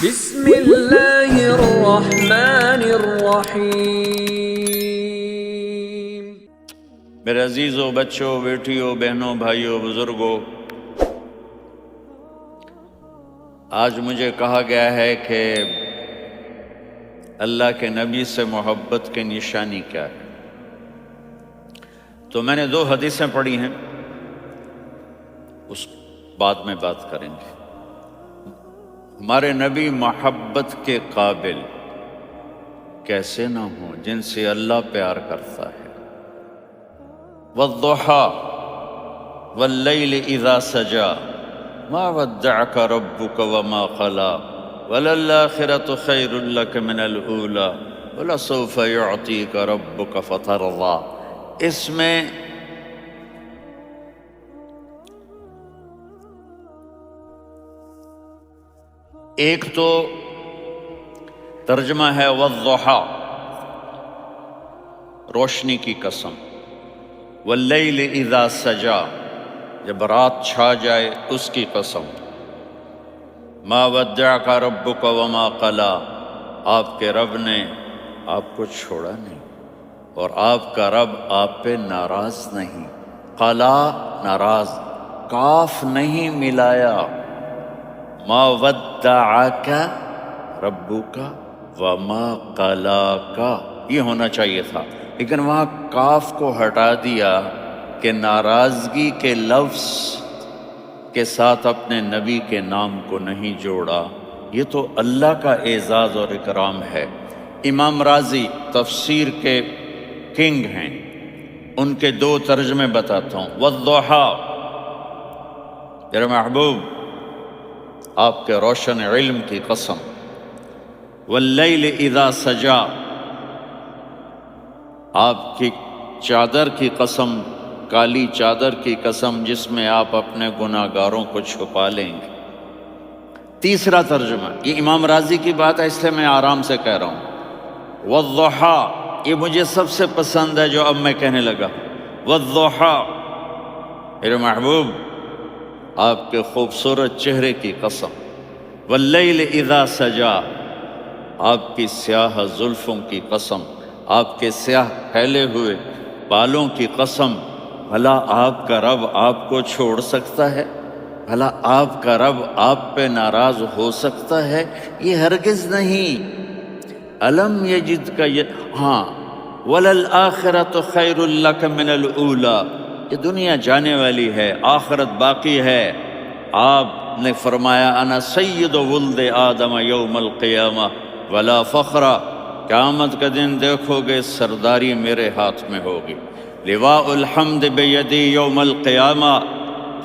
بسم اللہ الرحمن الرحیم۔ میرے عزیزوں، بچوں، بیٹیوں، بہنوں، بھائیوں، بزرگوں، آج مجھے کہا گیا ہے کہ اللہ کے نبی سے محبت کی نشانی کیا ہے، تو میں نے 2 حدیثیں پڑھی ہیں، اس بعد میں بات کریں گے۔ ہمارے نبی محبت کے قابل کیسے نہ ہوں جن سے اللہ پیار کرتا ہے۔ والضحى واللیل اذا سجا ما ودعك ربك وما قلى وللآخرة خیر لك من الأولى ولسوف يعطيك ربك فترضى۔ اس میں ایک تو ترجمہ ہے والضحى، روشنی کی قسم، واللیل اذا سجا، جب رات چھا جائے اس کی قسم، ما ودعک ربک وما قلی، آپ کے رب نے آپ کو چھوڑا نہیں اور آپ کا رب آپ پہ ناراض نہیں۔ قلا ناراض، کاف نہیں ملایا، ما ودعک ربک وما قلاک یہ ہونا چاہیے تھا، لیکن وہاں کاف کو ہٹا دیا کہ ناراضگی کے لفظ کے ساتھ اپنے نبی کے نام کو نہیں جوڑا۔ یہ تو اللہ کا اعزاز اور اکرام ہے۔ امام راضی تفسیر کے کنگ ہیں، ان کے 2 ترجمے بتاتا ہوں۔ والضحى، میرے محبوب آپ کے روشن علم کی قسم، واللیل اذا سجا، آپ کی چادر کی قسم، کالی چادر کی قسم جس میں آپ اپنے گناہ گاروں کو چھپا لیں گے۔ تیسرا ترجمہ، یہ امام راضی کی بات ہے اس لیے میں آرام سے کہہ رہا ہوں۔ والضحى، یہ مجھے سب سے پسند ہے جو اب میں کہنے لگا۔ والضحى، میرے محبوب آپ کے خوبصورت چہرے کی قسم، واللیل اذا سجا، آپ کی سیاہ زلفوں کی قسم، آپ کے سیاہ پھیلے ہوئے بالوں کی قسم، بھلا آپ کا رب آپ کو چھوڑ سکتا ہے؟ بھلا آپ کا رب آپ پہ ناراض ہو سکتا ہے؟ یہ ہرگز نہیں۔ الم یجد کا ہاں، وللآخرۃ خیر لک من الاولی، یہ دنیا جانے والی ہے، آخرت باقی ہے۔ آپ نے فرمایا انا سید ولد آدم یوم القیامہ ولا فخر، قیامت کا دن دیکھو گے سرداری میرے ہاتھ میں ہوگی۔ لواء الحمد بیدی یوم القیامہ،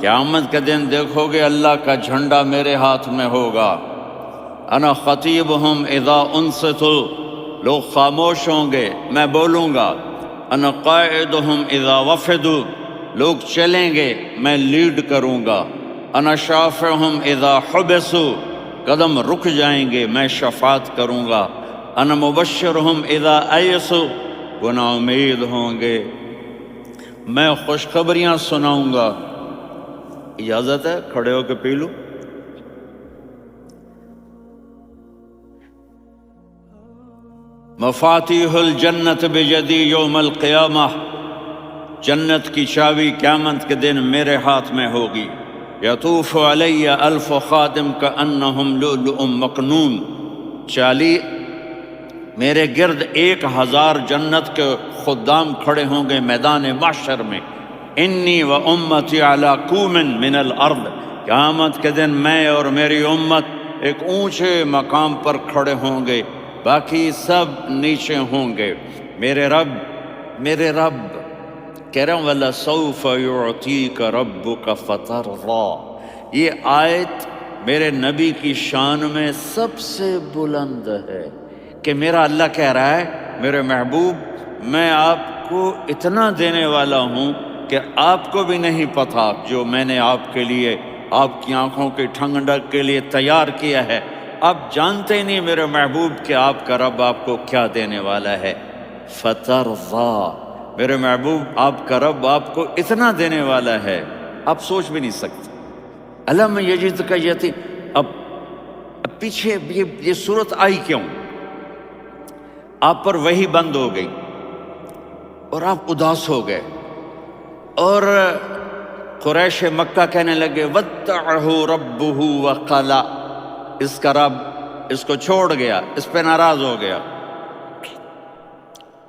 قیامت کا دن دیکھو گے اللہ کا جھنڈا میرے ہاتھ میں ہوگا۔ انا خطیبہم اذا انصتوا، لوگ خاموش ہوں گے میں بولوں گا۔ انا قائدہم اذا وفدوا، لوگ چلیں گے میں لیڈ کروں گا۔ انا شافعہم اذا حبسوا، قدم رک جائیں گے میں شفاعت کروں گا۔ انا مبشرہم اذا ایسوا، وہ نا امید ہوں گے میں خوشخبریاں سناؤں گا۔ اجازت ہے کھڑے ہو کے پی لوں؟ مفاتیح الجنت بیدی یوم القیامہ، جنت کی چابی قیامت کے دن میرے ہاتھ میں ہوگی۔ یطوف علی الف خادم کانہم لؤلؤ مکنون، میرے گرد 1000 جنت کے خدام کھڑے ہوں گے میدان محشر میں۔ انی و امتی علی کوم من الارض، قیامت کے دن میں اور میری امت ایک اونچے مقام پر کھڑے ہوں گے، باقی سب نیچے ہوں گے۔ میرے رب کہہ رہا ہوں وَلَسَوْفَ يُعْطِيكَ رَبُّكَ فَتَرْضَى، یہ آیت میرے نبی کی شان میں سب سے بلند ہے کہ میرا اللہ کہہ رہا ہے میرے محبوب میں آپ کو اتنا دینے والا ہوں کہ آپ کو بھی نہیں پتا جو میں نے آپ کے لیے، آپ کی آنکھوں کی ٹھنڈک کے لیے تیار کیا ہے۔ آپ جانتے ہی نہیں میرے محبوب کہ آپ کا رب آپ کو کیا دینے والا ہے۔ فَتَرْضَى، میرے محبوب آپ کا رب آپ کو اتنا دینے والا ہے آپ سوچ بھی نہیں سکتے۔ الم یجد کا یتیم، اب پیچھے یہ صورت آئی کیوں؟ آپ پر وحی بند ہو گئی اور آپ اداس ہو گئے، اور قریش مکہ کہنے لگے وَدَّعَهُ رَبُّهُ وَقَلَا، اس کا رب اس کو چھوڑ گیا، اس پہ ناراض ہو گیا۔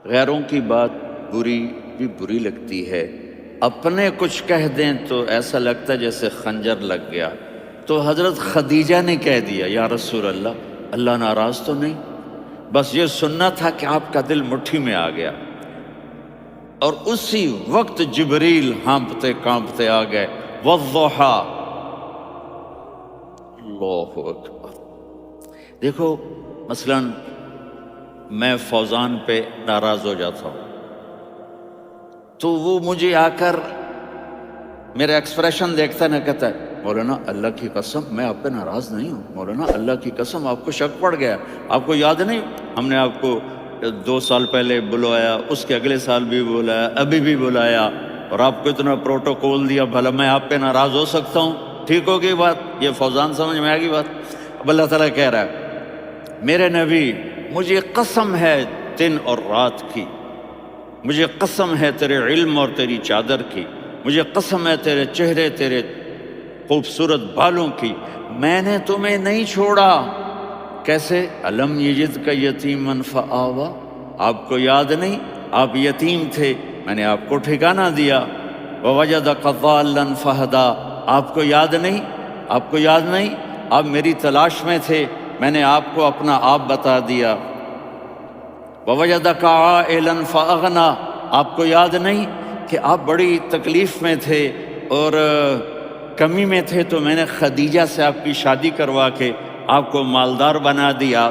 غیروں کی بات بری بھی بری لگتی ہے، اپنے کچھ کہہ دیں تو ایسا لگتا ہے جیسے خنجر لگ گیا۔ تو حضرت خدیجہ نے کہہ دیا یا رسول اللہ، اللہ ناراض تو نہیں؟ بس یہ سننا تھا کہ آپ کا دل مٹھی میں آ گیا۔ اور اسی وقت جبریل ہانپتے کانپتے آ گئے، والضحیٰ، اللہ اکبر۔ دیکھو مثلا میں فوزان پہ ناراض ہو جاتا ہوں تو وہ مجھے آ کر میرا ایکسپریشن دیکھتا ہے نہ، کہتا ہے مولانا اللہ کی قسم میں آپ پہ ناراض نہیں ہوں، مولانا اللہ کی قسم آپ کو شک پڑ گیا، آپ کو یاد نہیں ہم نے آپ کو 2 سال پہلے بلوایا، اس کے اگلے سال بھی بلایا، ابھی بھی بلایا، اور آپ کو اتنا پروٹوکول دیا، بھلا میں آپ پہ ناراض ہو سکتا ہوں؟ ٹھیک ہوگی بات؟ یہ فوزان سمجھ میں آ گئی بات؟ اب اللہ تعالیٰ کہہ رہا ہے میرے نبی مجھے قسم ہے دن اور رات کی، مجھے قسم ہے تیرے علم اور تیری چادر کی، مجھے قسم ہے تیرے چہرے تیرے خوبصورت بالوں کی، میں نے تمہیں نہیں چھوڑا۔ کیسے؟ الم یجد کا یتیمن فآوا، آپ کو یاد نہیں آپ یتیم تھے، میں نے آپ کو ٹھکانہ دیا۔ ووجدک ضالا فہدا، آپ کو یاد نہیں، آپ کو یاد نہیں آپ میری تلاش میں تھے، میں نے آپ کو اپنا آپ بتا دیا۔ ووجدک عائلا فاغنا، آپ کو یاد نہیں کہ آپ بڑی تکلیف میں تھے اور کمی میں تھے، تو میں نے خدیجہ سے آپ کی شادی کروا کے آپ کو مالدار بنا دیا۔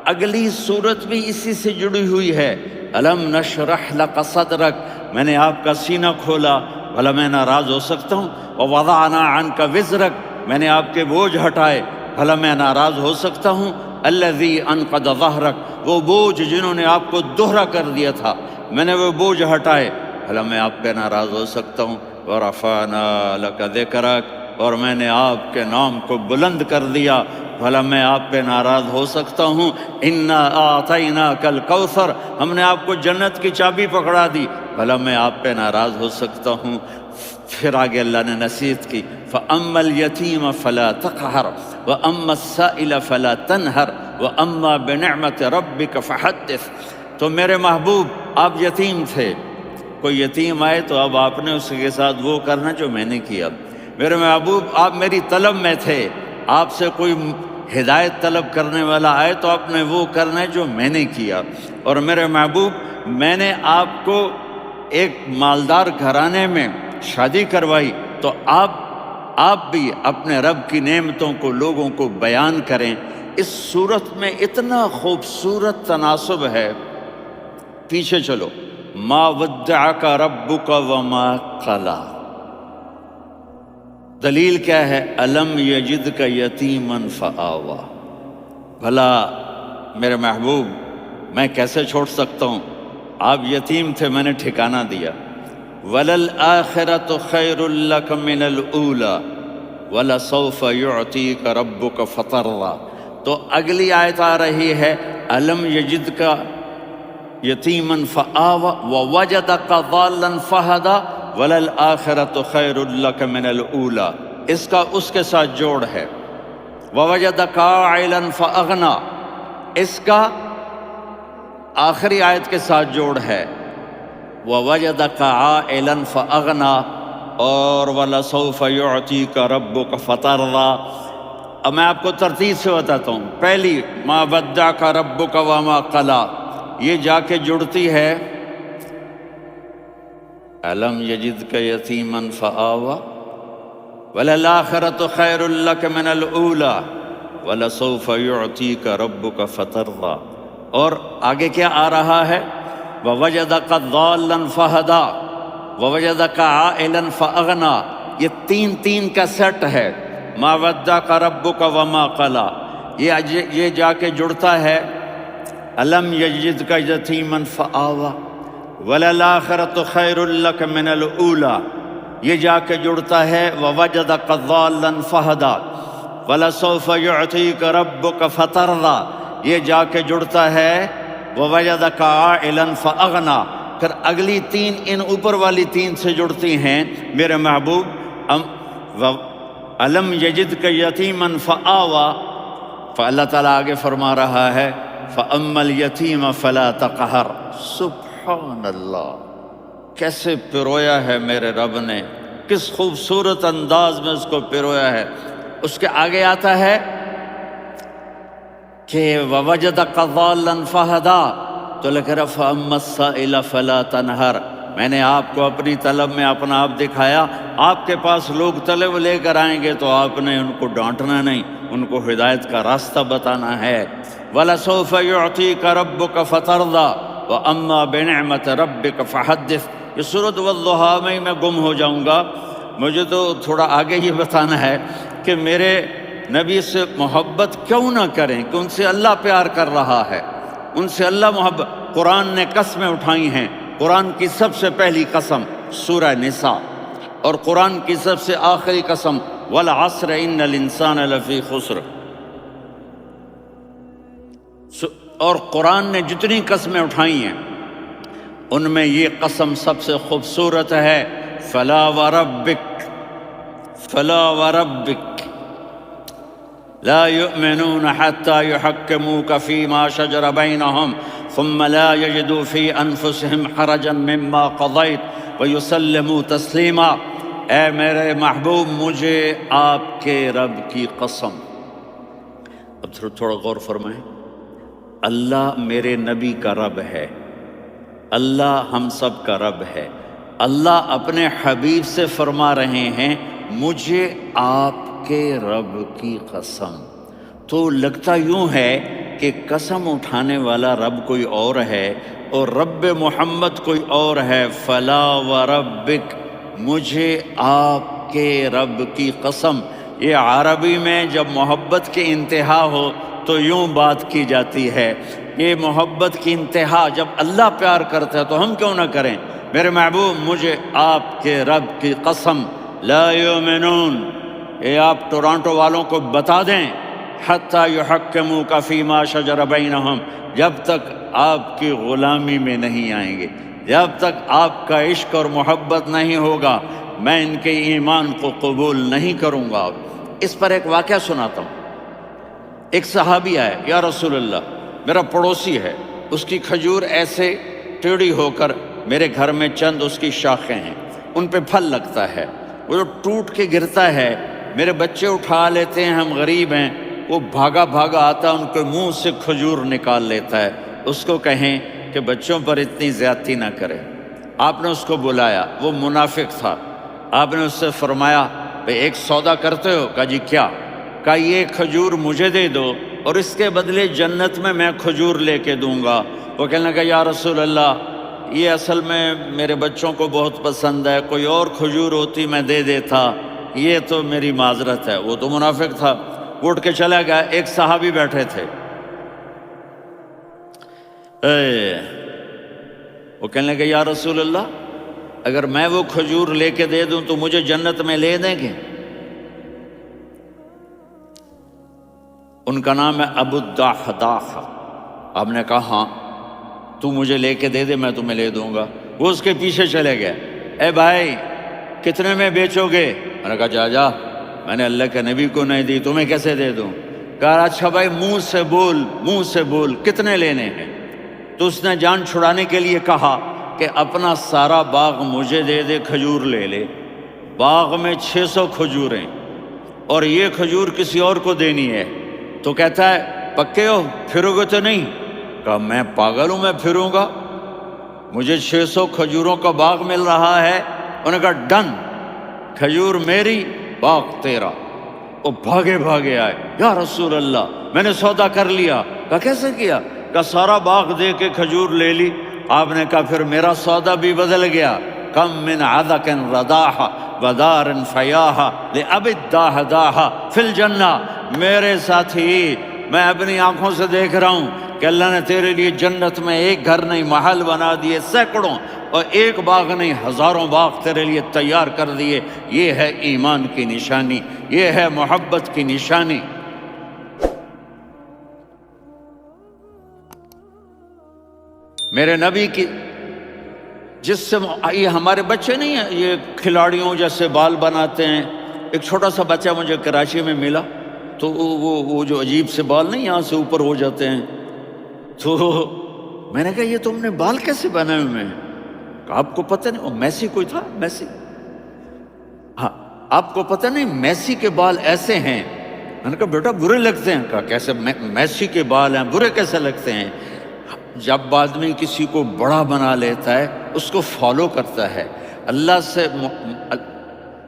اگلی صورت بھی اسی سے جڑی ہوئی ہے، الم نشرح لک صدرک، میں نے آپ کا سینہ کھولا، بھلا میں ناراض ہو سکتا ہوں؟ ووضعنا عنک وزرک، میں نے آپ کے بوجھ ہٹائے، بھلا میں ناراض ہو سکتا ہوں؟ الذی انقض ظہرک، وہ بوجھ جنہوں نے آپ کو دوہرا کر دیا تھا، میں نے وہ بوجھ ہٹائے، بھلا میں آپ پہ ناراض ہو سکتا ہوں؟ ورفعنا لک ذکرک، اور میں نے آپ کے نام کو بلند کر دیا، بھلا میں آپ پہ ناراض ہو سکتا ہوں؟ انا اعطیناک الکوثر، ہم نے آپ کو جنت کی چابی پکڑا دی، بھلا میں آپ پہ ناراض ہو سکتا ہوں؟ پھر آگے اللہ نے نصیحت کی، فَأَمَّا الْيَتِيمَ فَلَا تَقْهَرْ وَأَمَّا السَّائِلَ فَلَا تَنْهَرْ وَأَمَّا بِنِعْمَةِ رَبِّكَ فَحَدِّثْ۔ تو میرے محبوب آپ یتیم تھے، کوئی یتیم آئے تو اب آپ نے اس کے ساتھ وہ کرنا جو میں نے کیا۔ میرے محبوب آپ میری طلب میں تھے، آپ سے کوئی ہدایت طلب کرنے والا آئے تو آپ نے وہ کرنا ہے جو میں نے کیا۔ اور میرے محبوب میں نے آپ کو ایک مالدار گھرانے میں شادی کروائی، تو آپ بھی اپنے رب کی نعمتوں کو لوگوں کو بیان کریں۔ اس صورت میں اتنا خوبصورت تناسب ہے، پیچھے چلو، ما ودعک ربک وما قلی، دلیل کیا ہے؟ الم یجدک یتیما فآوا، بھلا میرے محبوب میں کیسے چھوڑ سکتا ہوں؟ آپ یتیم تھے، میں نے ٹھکانہ دیا۔ وَلَلْآخِرَةُ خَيْرٌ لَكَ مِنَ الْأُولَى وَلَسَوْفَ يُعْطِيكَ رَبُّكَ فَتَرْضَىٰ۔ تو اگلی آیت آ رہی ہے، الم یجدک یتیما فآوا ووجدک ضالا فہدا وَلَلْآخِرَةُ خَيْرٌ لَكَ مِنَ الْأُولَى، اس کا اس کے ساتھ جوڑ ہے۔ وَوَجَدَكَ عَائِلًا فَأَغْنَىٰ، اس کا آخری آیت کے ساتھ جوڑ ہے، وَوَجَدَكَ عَائِلًا فَأَغْنَىٰ اور وَلَسَوْفَ يُعْطِيكَ رَبُّكَ فَتَرْضَىٰ۔ اب میں آپ کو ترتیب سے بتاتا ہوں۔ پہلی مَا وَدَّعَكَ رَبُّكَ وَمَا قَلَىٰ، یہ جا کے جڑتی ہے الم یجدک یتیما فآوا وَلَلْآخِرَةُ خَيْرٌ لَكَ مِنَ الْأُولَىٰ وَلَسَوْفَ يُعْطِيكَ رَبُّكَ فَتَرْضَىٰ۔ اور آگے کیا آ رہا ہے؟ وَوَجَدَكَ ضَالًّا فَهَدَىٰ وَوَجَدَكَ عَائِلًا فَأَغْنَىٰ، یہ تین کا سیٹ ہے۔ مَا وَدَّعَكَ رَبُّكَ وَمَا قَلَىٰ، یہ جا کے جڑتا ہے الم یجدک یتیما فآوا وَلَلْآخِرَةُ خَيْرٌ لَكَ مِنَ الْأُولَىٰ، یہ جا کے جڑتا ہے وَوَجَدَكَ ضَالًّا فَهَدَىٰ وَلَسَوْفَ يُعْطِيكَ رَبُّكَ فَتَرْضَىٰ، یہ جا کے جڑتا ہے وَوَجَدَكَ عَائِلًا فَأَغْنَىٰ، پھر اگلی تین ان اوپر والی تین سے جڑتی ہیں میرے محبوب. أَلَمْ يَجِدْكَ يَتِيمًا فَآوَىٰ، فاللہ تعالیٰ آگے فرما رہا ہے فَأَمَّا الْيَتِيمَ فَلَا تَقْهَرْ. سبحان اللہ، کیسے پرویا ہے میرے رب نے، کس خوبصورت انداز میں اس کو پرویا ہے. اس کے آگے آتا ہے کہ وَوَجَدَكَ ضَالًّا فَهَدَىٰ، تو لکھ رہا فَأَمَّا السَّائِلَ فَلَا تَنْهَرْ. میں نے آپ کو اپنی طلب میں اپنا آپ دکھایا، آپ کے پاس لوگ طلب لے کر آئیں گے تو آپ نے ان کو ڈانٹنا نہیں، ان کو ہدایت کا راستہ بتانا ہے. وَلَسَوْفَ يُعْطِيكَ رَبُّكَ فَتَرْضَىٰ وَأَمَّا بِنِعْمَةِ رَبِّكَ فَحَدِّثْ. یہ سورۃ والضحیٰ میں میں گم ہو جاؤں گا، مجھے تو تھوڑا آگے یہ بتانا ہے کہ میرے نبی سے محبت کیوں نہ کریں، کہ ان سے اللہ پیار کر رہا ہے، ان سے اللہ محبت. قرآن نے قسمیں اٹھائی ہیں. قرآن کی سب سے پہلی قسم سورہ نساء، اور قرآن کی سب سے آخری قسم والعصر ان الانسان لفی خسر. اور قرآن نے جتنی قسمیں اٹھائی ہیں ان میں یہ قسم سب سے خوبصورت ہے. فلا وربک، فلا وربک لا يؤمنون حتى يحكموك فيما شجر بينهم ثم لا يجدوا في انفسهم حرجا مما قضيت ويسلموا تسلیما. اے میرے محبوب، مجھے آپ کے رب کی قسم. اب تھوڑا غور فرمائیں. اللہ میرے نبی کا رب ہے، اللہ ہم سب کا رب ہے. اللہ اپنے حبیب سے فرما رہے ہیں مجھے آپ کے رب کی قسم. تو لگتا یوں ہے کہ قسم اٹھانے والا رب کوئی اور ہے اور رب محمد کوئی اور ہے. فلا وربک، مجھے آپ کے رب کی قسم. یہ عربی میں جب محبت کی انتہا ہو تو یوں بات کی جاتی ہے. یہ محبت کی انتہا جب اللہ پیار کرتا ہے تو ہم کیوں نہ کریں. میرے محبوب، مجھے آپ کے رب کی قسم. لا یؤمنون، یہ آپ ٹورانٹو والوں کو بتا دیں، حتی یحکموک فیما شجر بینہم، جب تک آپ کی غلامی میں نہیں آئیں گے، جب تک آپ کا عشق اور محبت نہیں ہوگا، میں ان کے ایمان کو قبول نہیں کروں گا. اس پر ایک واقعہ سناتا ہوں. ایک صحابی آئے، یا رسول اللہ، میرا پڑوسی ہے، اس کی کھجور ایسے ٹیڑھی ہو کر میرے گھر میں چند اس کی شاخیں ہیں، ان پہ پھل لگتا ہے، وہ جو ٹوٹ کے گرتا ہے میرے بچے اٹھا لیتے ہیں، ہم غریب ہیں، وہ بھاگا بھاگا آتا ان کے منہ سے کھجور نکال لیتا ہے. اس کو کہیں کہ بچوں پر اتنی زیادتی نہ کرے. آپ نے اس کو بلایا، وہ منافق تھا. آپ نے اس سے فرمایا بھئی ایک سودا کرتے ہو؟ کہا جی کیا؟ کہا یہ کھجور مجھے دے دو اور اس کے بدلے جنت میں کھجور لے کے دوں گا. وہ کہنے لگا یا رسول اللہ، یہ اصل میں میرے بچوں کو بہت پسند ہے، کوئی اور کھجور ہوتی میں دے دیتا، یہ تو میری معذرت ہے. وہ تو منافق تھا، اٹھ کے چلا گیا. ایک صحابی بیٹھے تھے، وہ کہنے لگے یا رسول اللہ، اگر میں وہ کھجور لے کے دے دوں تو مجھے جنت میں لے دیں گے؟ ان کا نام ہے ابو الدحداح. آپ نے کہا ہاں، تو مجھے لے کے دے دے، میں تمہیں لے دوں گا. وہ اس کے پیچھے چلے گئے. اے بھائی کتنے میں بیچو گے؟ میں نے کہا جا جا، میں نے اللہ کے نبی کو نہیں دی، تمہیں کیسے دے دوں؟ کہا اچھا بھائی منہ سے بول، منہ سے بول، کتنے لینے ہیں؟ تو اس نے جان چھڑانے کے لیے کہا کہ اپنا سارا باغ مجھے دے دے، کھجور لے لے. باغ میں 600 کھجوریں اور یہ کھجور کسی اور کو دینی ہے. تو کہتا ہے پکے ہو، پھرو گے تو نہیں؟ کہا میں پاگل ہوں، میں پھروں گا؟ مجھے 600 کھجوروں کا باغ مل رہا ہے. انہوں نے کہا ڈن، کھجور میری، باغ تیرا. وہ بھاگے بھاگے آئے، یا رسول اللہ میں نے سودا کر لیا. کہا کیسے کیا؟ کہا سارا باغ دے کے کھجور لے لی. آپ نے کہا پھر میرا سودا بھی بدل گیا. کم من عدق رداح ودار فیاح لأب الدحداح فی الجنہ. میرے ساتھی میں اپنی آنکھوں سے دیکھ رہا ہوں کہ اللہ نے تیرے لیے جنت میں ایک گھر نہیں محل بنا دیے سینکڑوں، اور ایک باغ نہیں ہزاروں باغ تیرے لیے تیار کر دیے۔ یہ ہے ایمان کی نشانی، یہ ہے محبت کی نشانی۔ میرے نبی کی جس سے یہ ہمارے بچے نہیں ہیں یہ کھلاڑیوں جیسے بال بناتے ہیں۔ ایک چھوٹا سا بچہ مجھے کراچی میں ملا، تو وہ جو عجیب سے بال نہیں یہاں سے اوپر ہو جاتے ہیں، تو میں نے کہا یہ تم نے بال کیسے بنائے ہوئے ہیں؟ آپ کو پتہ نہیں وہ میسی کوئی تھا، میسی، ہاں آپ کو پتہ نہیں میسی کے بال ایسے ہیں؟ میں نے کہا بیٹا برے لگتے ہیں۔ کہا کیسے؟ میسی کے بال ہیں برے کیسے لگتے ہیں؟ جب آدمی کسی کو بڑا بنا لیتا ہے اس کو فالو کرتا ہے،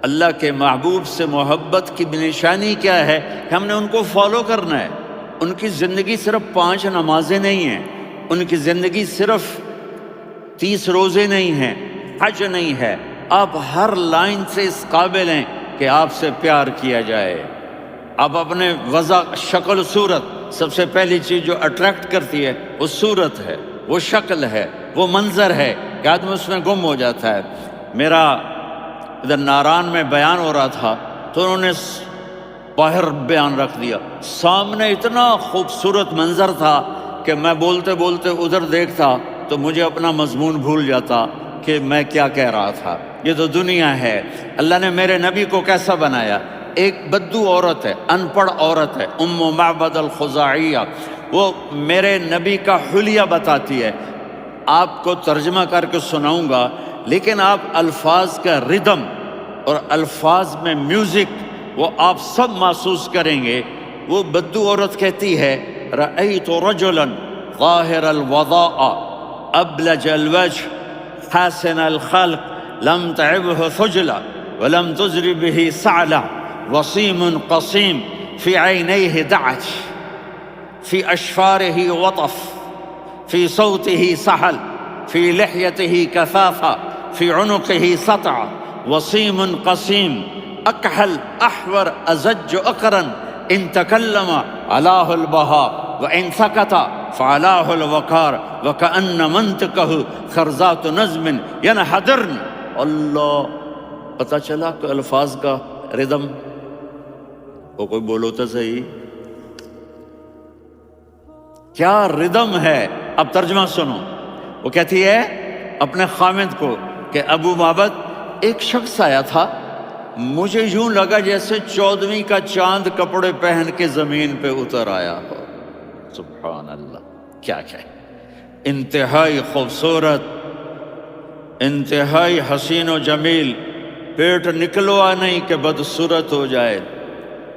اللہ کے محبوب سے محبت کی نشانی کیا ہے کہ ہم نے ان کو فالو کرنا ہے۔ ان کی زندگی صرف 5 نمازیں نہیں ہیں، ان کی زندگی صرف 30 روزے نہیں ہیں، حج نہیں ہے۔ آپ ہر لائن سے اس قابل ہیں کہ آپ سے پیار کیا جائے۔ آپ اپنے وضع، شکل، صورت، سب سے پہلی چیز جو اٹریکٹ کرتی ہے وہ صورت ہے، وہ شکل ہے، وہ منظر ہے کہ آدمی اس میں گم ہو جاتا ہے۔ میرا ادھر ناران میں بیان ہو رہا تھا تو انہوں نے باہر بیان رکھ دیا، سامنے اتنا خوبصورت منظر تھا کہ میں بولتے بولتے ادھر دیکھتا تو مجھے اپنا مضمون بھول جاتا کہ میں کیا کہہ رہا تھا۔ یہ تو دنیا ہے۔ اللہ نے میرے نبی کو کیسا بنایا؟ ایک بدو عورت ہے، ان پڑھ عورت ہے، ام معبد الخزاعیہ، وہ میرے نبی کا حلیہ بتاتی ہے۔ آپ کو ترجمہ کر کے سناؤں گا، لیکن آپ الفاظ کا ردم اور الفاظ میں میوزک وہ آپ سب محسوس کریں گے۔ وہ بدو عورت کہتی ہے رأیت رجلا ظاہر الوضاء ابلج الوجه حاسن الخلق لم تعبه ثجلا ولم تزر به سعلا وصیم قصیم فی عینیہ دعج فی اشفارہ وطف فی صوتہ سحل فی لحیتہ کثافہ فی عنقہ سطع وصیم قصیم اکحل احور ازج اقرن ان تکلم علاہ البہا وان سکت فعلاہ الوقار وکأن منطقہ خرزات نظم ینحدرن۔ اللہ، پتہ چلا کہ الفاظ کا ردم، وہ کوئی بولو تو صحیح، کیا ردم ہے۔ اب ترجمہ سنو۔ وہ کہتی ہے اپنے خامد کو کہ ابو معبد، ایک شخص آیا تھا، مجھے یوں لگا جیسے 14ویں کا چاند کپڑے پہن کے زمین پہ اتر آیا ہو۔ سبحان اللہ، کیا انتہائی خوبصورت، انتہائی حسین و جمیل۔ پیٹ نکلوا نہیں کہ بدصورت ہو جائے،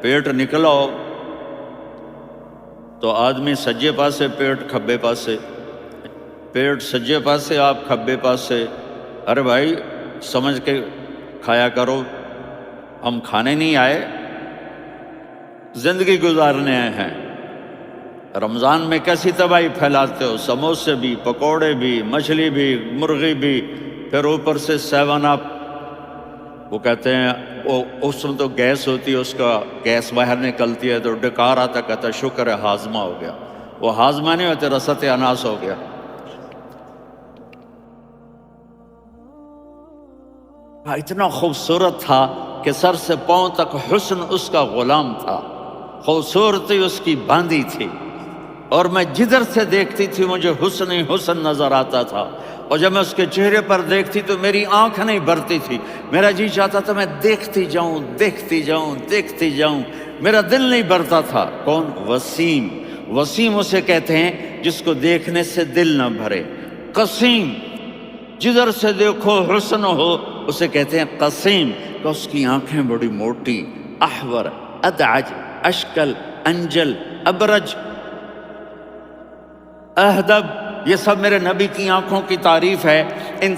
پیٹ نکلاؤ تو آدمی سجے پاسے پیٹ کھبے پاسے، پیٹ سجے پاسے آپ کھبے پاسے۔ ارے بھائی سمجھ کے کھایا کرو، ہم کھانے نہیں آئے، زندگی گزارنے آئے ہیں۔ رمضان میں کیسی تباہی پھیلاتے ہو، سموسے بھی، پکوڑے بھی، مچھلی بھی، مرغی بھی، پھر اوپر سے 7 اپ۔ وہ کہتے ہیں اس میں تو گیس ہوتی ہے، اس کا گیس باہر نکلتی ہے تو ڈکار آتا، کہتا شکر ہے ہاضمہ ہو گیا۔ وہ ہاضمہ نہیں ہوتے، رسط اناس ہو گیا۔ اتنا خوبصورت تھا کہ سر سے پاؤں تک حسن اس کا غلام تھا، خوبصورتی اس کی باندھی تھی، اور میں جدھر سے دیکھتی تھی مجھے حسن ہی حسن نظر آتا تھا، اور جب میں اس کے چہرے پر دیکھتی تو میری آنکھ نہیں بھرتی تھی، میرا جی چاہتا تھا میں دیکھتی جاؤں دیکھتی جاؤں دیکھتی جاؤں، میرا دل نہیں بھرتا تھا۔ کون؟ وسیم۔ وسیم اسے کہتے ہیں جس کو دیکھنے سے دل نہ بھرے۔ قسیم، جدھر سے دیکھو حسن ہو، اسے کہتے ہیں قسیم، کہ اس کی آنکھیں بڑی موٹی، احور، ادعج، اشکل، انجل، ابرج، اہدب، یہ سب میرے نبی کی آنکھوں کی تعریف ہے۔ ان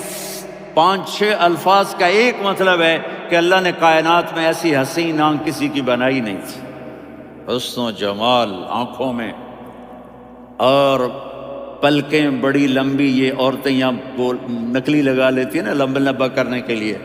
5-6 الفاظ کا ایک مطلب ہے کہ اللہ نے کائنات میں ایسی حسین آنکھ کسی کی بنائی نہیں تھی۔ حسن و جمال آنکھوں میں، اور پلکیں بڑی لمبی، یہ عورتیں یہاں نکلی لگا لیتی ہیں نا لمبا لمبا کرنے کے لیے،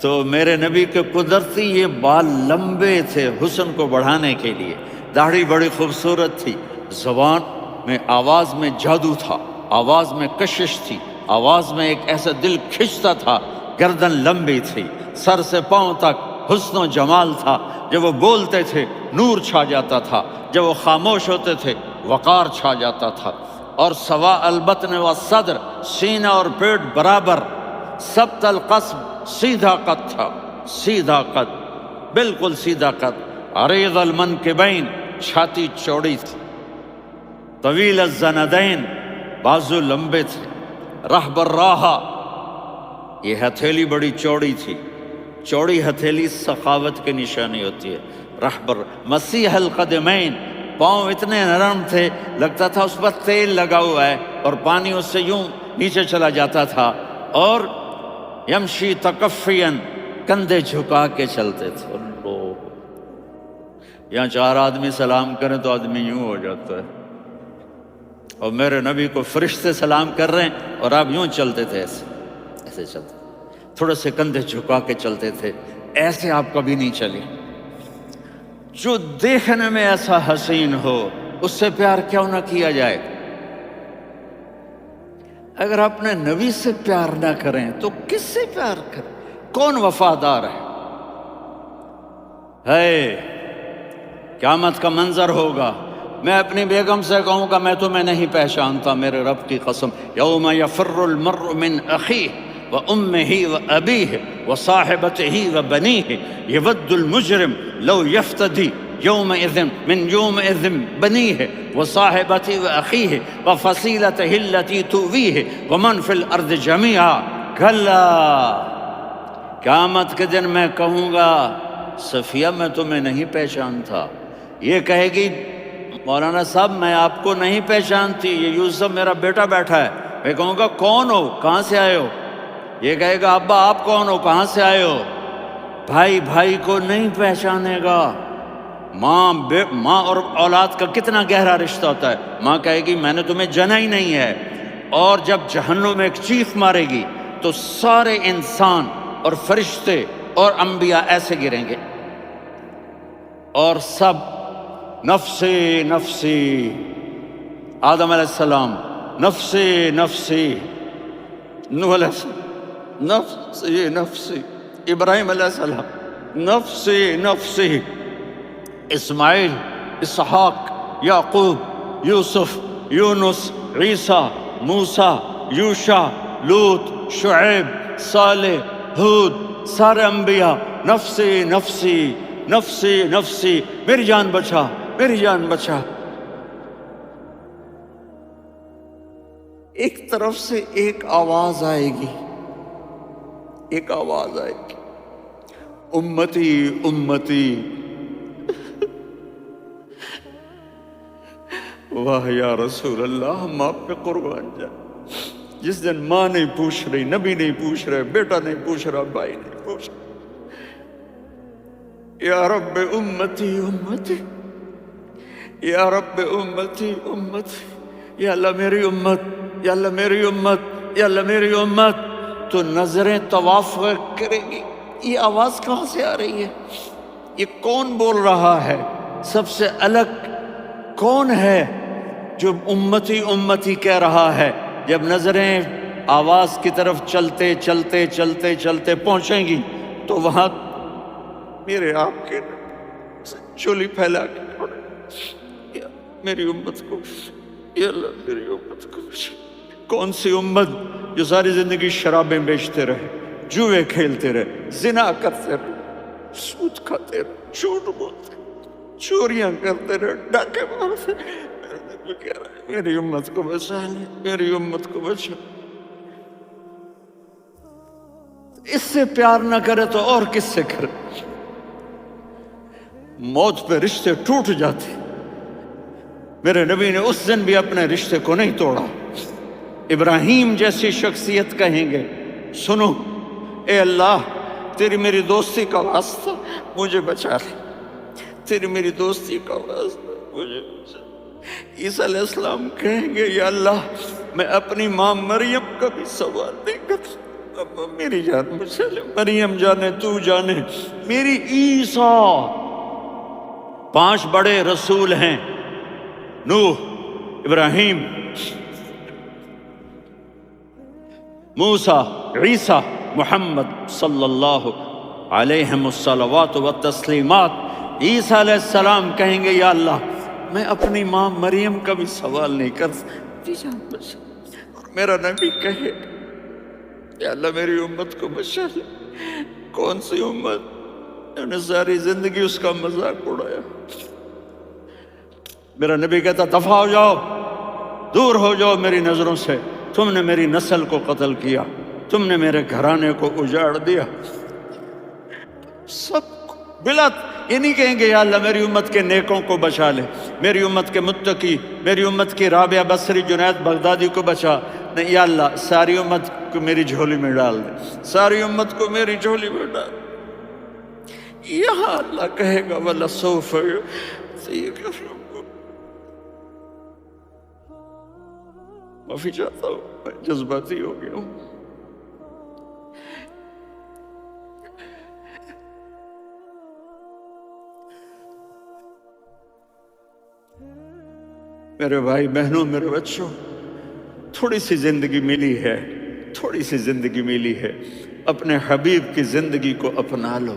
تو میرے نبی کے قدرتی یہ بال لمبے تھے حسن کو بڑھانے کے لیے۔ داڑھی بڑی خوبصورت تھی، زبان میں آواز میں جادو تھا، آواز میں کشش تھی، آواز میں ایک ایسا دل کھنچتا تھا، گردن لمبی تھی، سر سے پاؤں تک حسن و جمال تھا، جب وہ بولتے تھے نور چھا جاتا تھا، جب وہ خاموش ہوتے تھے وقار چھا جاتا تھا، اور سوا البطن و صدر، سینہ اور پیٹ برابر، سبط القصب، سیدھا قد تھا، سیدھا قد، بالکل سیدھا قد، عریض المنکبین، چھاتی چوڑی تھی، طویل الزندین، بازو لمبے تھے، رحب الراحہ، یہ ہتھیلی بڑی چوڑی تھی، چوڑی ہتھیلی سخاوت کی نشانی ہوتی ہے، رحبر، مسیح القدمین، پاؤں اتنے نرم تھے لگتا تھا اس پر تیل لگا ہوا ہے اور پانی اس سے یوں نیچے چلا جاتا تھا، اور یمشی تکفین، کندھے جھکا کے چلتے تھے۔ اللہ، یہاں 4 آدمی سلام کریں تو آدمی یوں ہو جاتا ہے، اور میرے نبی کو فرشتے سلام کر رہے ہیں اور آپ یوں چلتے تھے، ایسے ایسے چلتے، تھوڑے سے کندھے جھکا کے چلتے تھے، ایسے آپ کبھی نہیں چلے۔ جو دیکھنے میں ایسا حسین ہو اس سے پیار کیوں نہ کیا جائے؟ اگر اپنے نبی سے پیار نہ کریں تو کس سے پیار کریں؟ کون وفادار ہے؟ قیامت کا منظر ہوگا، میں اپنی بیگم سے کہوں گا میں تمہیں نہیں پہچانتا، میرے رب کی قسم، یوم یفر المرء من اخیہ وامہ وابیہ وصاحبتہ وبنیہ یود المجرم لو یفتدی یومئذ من یومئذ بنیہ وصاحبتہ واخیہ وفصیلتہ التی تؤویہ ومن فی الارض جمیعا کلا، قیامت کے دن میں کہوں گا صفیہ میں تمہیں نہیں پہچانتا، یہ کہے گی مولانا صاحب میں آپ کو نہیں پہچانتی، یہ یوسف میرا بیٹا بیٹھا ہے، میں کہوں گا کون ہو، کہاں سے آئے ہو؟ یہ کہے گا ابا آپ کون ہو، کہاں سے آئے ہو؟ بھائی بھائی کو نہیں پہچانے گا۔ ماں اور اولاد کا کتنا گہرا رشتہ ہوتا ہے، ماں کہے گی میں نے تمہیں جنا ہی نہیں ہے، اور جب جہنم میں ایک چیخ مارے گی تو سارے انسان اور فرشتے اور انبیاء ایسے گریں گے، اور سب نفسی نفسی، آدم علیہ السلام نفسی نفسی، نوح علیہ السلام نفسی نفسی، ابراہیم علیہ السلام نفسی نفسی، اسماعیل، اسحاق، یعقوب، یوسف، یونس، عیسیٰ، موسیٰ، یوشع، لوط، شعیب، صالح، ہود، سارے انبیاء نفسی نفسی نفسی نفسی، میری جان بچا، میری جان بچا۔ ایک طرف سے ایک آواز آئے گی، ایک آواز آئے گی، امتی امتی، واہ یا رسول اللہ، ہم آپ پہ قربان جائیں۔ جس دن ماں نہیں پوچھ رہی، نبی نہیں پوچھ رہے، بیٹا نہیں پوچھ رہا، بھائی نہیں پوچھ رہا، یا رب امتی امتی، یا رب امتی امتی، یا اللہ میری امت، یا اللہ میری امت، یا اللہ میری امت، تو نظریں طواف کرے گی، یہ آواز کہاں سے آ رہی ہے؟ یہ کون بول رہا ہے؟ سب سے الگ کون ہے جو امتی امتی کہہ رہا ہے؟ جب نظریں آواز کی طرف چلتے چلتے چلتے چلتے پہنچیں گی تو وہاں میرے آپ کے چولی پھیلا کے پڑے، یا میری امت کو، یا اللہ میری امت کو۔ کون سی امت جو ساری زندگی شرابیں بیچتے رہے، جوئے کھیلتے رہے، زنا کرتے رہے، سود کھاتے رہے، جھوٹ بولتے رہے، چوریاں کرتے رہے، ڈاکے مارتے رہے، کہہ رہا ہے میری امت کو بچا لے، میری امت کو بچا۔ اس سے پیار نہ کرے تو اور کس سے کرے؟ موت پہ رشتے ٹوٹ جاتے، میرے نبی نے اس دن بھی اپنے رشتے کو نہیں توڑا۔ ابراہیم جیسی شخصیت کہیں گے سنو اے اللہ تیری میری دوستی کا واسطہ مجھے بچا لے، تیری میری دوستی کا واسطہ مجھے بچا لے۔ عیسیٰ علیہ السلام کہیں گے یا اللہ میں اپنی ماں مریم کا بھی سوال نہیں کرتا، اب میری جان بچا لے، مریم جانے تو جانے، میری عیسیٰ 5 بڑے رسول ہیں، نوح، ابراہیم، موسیٰ، عیسیٰ، محمد صلی اللہ علیہ الصلوات والتسلیمات۔ عیسیٰ علیہ السلام کہیں گے یا اللہ میں اپنی ماں مریم کا بھی سوال نہیں کر سکتی، اور میرا نبی کہے یا اللہ میری امت کو بچا لے۔ کون سی امت جنہوں نے ساری زندگی اس کا مذاق اڑایا؟ میرا نبی کہتا دفع ہو جاؤ، دور ہو جاؤ میری نظروں سے، تم نے میری نسل کو قتل کیا، تم نے میرے گھرانے کو اجاڑ دیا۔ سب بلا یہ نہیں کہیں گے یا اللہ میری امت کے نیکوں کو بچا لے، میری امت کے متقی، میری امت کی رابعہ بصری، جنید بغدادی کو بچا، نہیں یا اللہ ساری امت کو میری جھولی میں ڈال دے، ساری امت کو میری جھولی میں ڈال۔ یہاں اللہ کہے گا وَلَسَوْفَ يُعْطِيكَ رَبُّكَ۔ معافی چاہتا ہوں، میں جذباتی ہو گیا ہوں۔ میرے بھائی بہنوں، میرے بچوں، تھوڑی سی زندگی ملی ہے، تھوڑی سی زندگی ملی ہے، اپنے حبیب کی زندگی کو اپنا لو۔